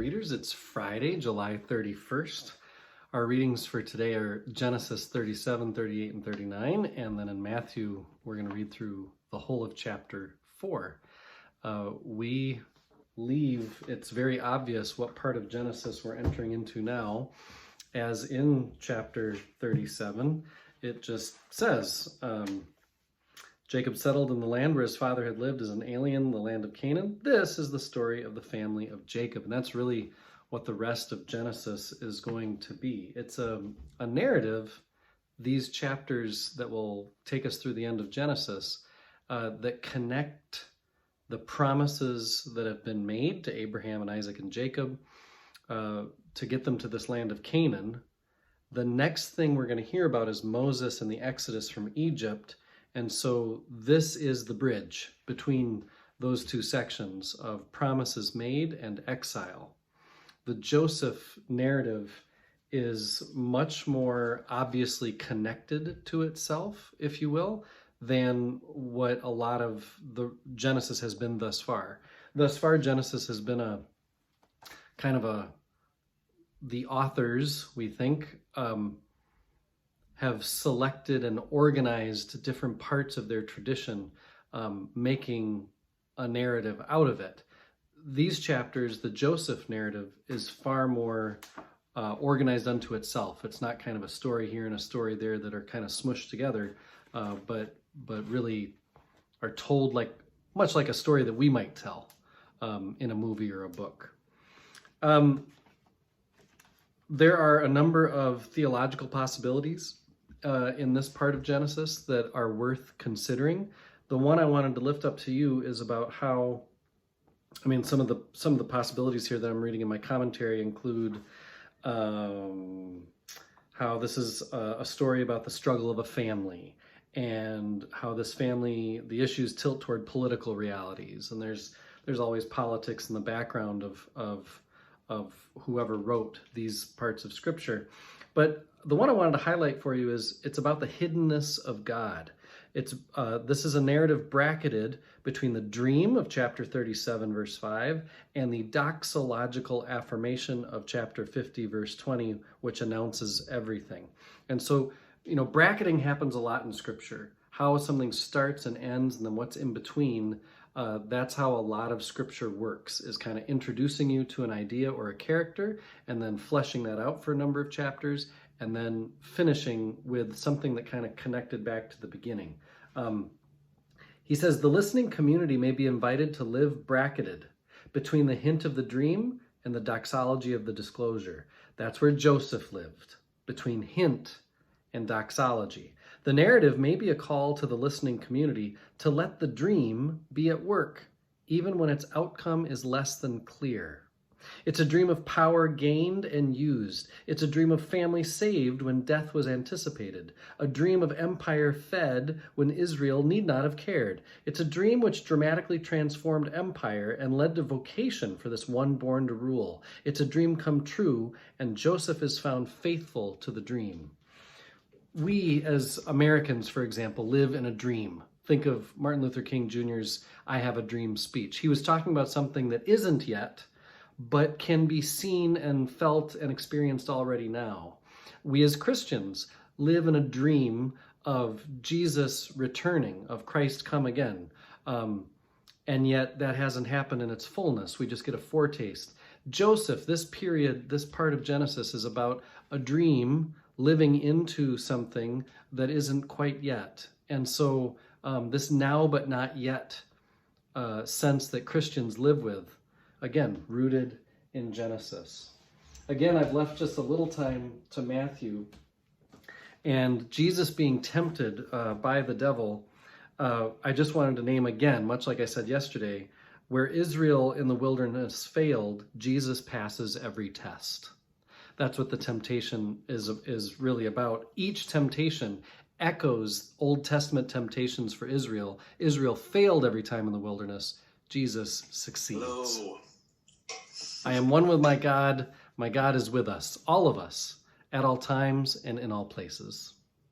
Readers, it's Friday, July 31st. Our readings for today are Genesis 37, 38, and 39, and then in Matthew, we're going to read through the whole of chapter 4. We leave, it's very obvious what part of Genesis we're entering into now, as in chapter 37, it just says, Jacob settled in the land where his father had lived as an alien, the land of Canaan. This is the story of the family of Jacob. And that's really what the rest of Genesis is going to be. It's a narrative, these chapters that will take us through the end of Genesis, that connect the promises that have been made to Abraham and Isaac and Jacob to get them to this land of Canaan. The next thing we're going to hear about is Moses and the Exodus from Egypt. And so this is the bridge between those two sections of promises made and exile. The Joseph narrative is much more obviously connected to itself, if you will, than what a lot of the Genesis has been thus far. Thus far, Genesis has been a kind of the authors, we think, have selected and organized different parts of their tradition, making a narrative out of it. These chapters, the Joseph narrative, is far more organized unto itself. It's not kind of a story here and a story there that are kind of smushed together, but really are told much like a story that we might tell in a movie or a book. There are a number of theological possibilities in this part of Genesis that are worth considering. The one I wanted to lift up to you is about how, some of the possibilities here that I'm reading in my commentary include how this is a story about the struggle of a family, and how this family, the issues tilt toward political realities, and there's always politics in the background of whoever wrote these parts of Scripture. But the one I wanted to highlight for you is it's about the hiddenness of God. This is a narrative bracketed between the dream of chapter 37, verse 5, and the doxological affirmation of chapter 50, verse 20, which announces everything. And so, bracketing happens a lot in Scripture. How something starts and ends, and then what's in between. That's how a lot of Scripture works, is kind of introducing you to an idea or a character, and then fleshing that out for a number of chapters, and then finishing with something that kind of connected back to the beginning. He says, the listening community may be invited to live bracketed between the hint of the dream and the doxology of the disclosure. That's where Joseph lived, between hint and doxology. The narrative may be a call to the listening community to let the dream be at work, even when its outcome is less than clear. It's a dream of power gained and used. It's a dream of family saved when death was anticipated. A dream of empire fed when Israel need not have cared. It's a dream which dramatically transformed empire and led to vocation for this one born to rule. It's a dream come true, and Joseph is found faithful to the dream. We, as Americans, for example, live in a dream. Think of Martin Luther King Jr.'s I Have a Dream speech. He was talking about something that isn't yet, but can be seen and felt and experienced already now. We as Christians live in a dream of Jesus returning, of Christ come again. And yet that hasn't happened in its fullness. We just get a foretaste. Joseph, this period, this part of Genesis is about a dream living into something that isn't quite yet. And so this now but not yet sense that Christians live with, again, rooted in Genesis. Again, I've left just a little time to Matthew, and Jesus being tempted by the devil. I just wanted to name again, much like I said yesterday, where Israel in the wilderness failed, Jesus passes every test. That's what the temptation is really about. Each temptation echoes Old Testament temptations for Israel. Israel failed every time in the wilderness. Jesus succeeds. Hello. I am one with my God. My God is with us, all of us, at all times and in all places.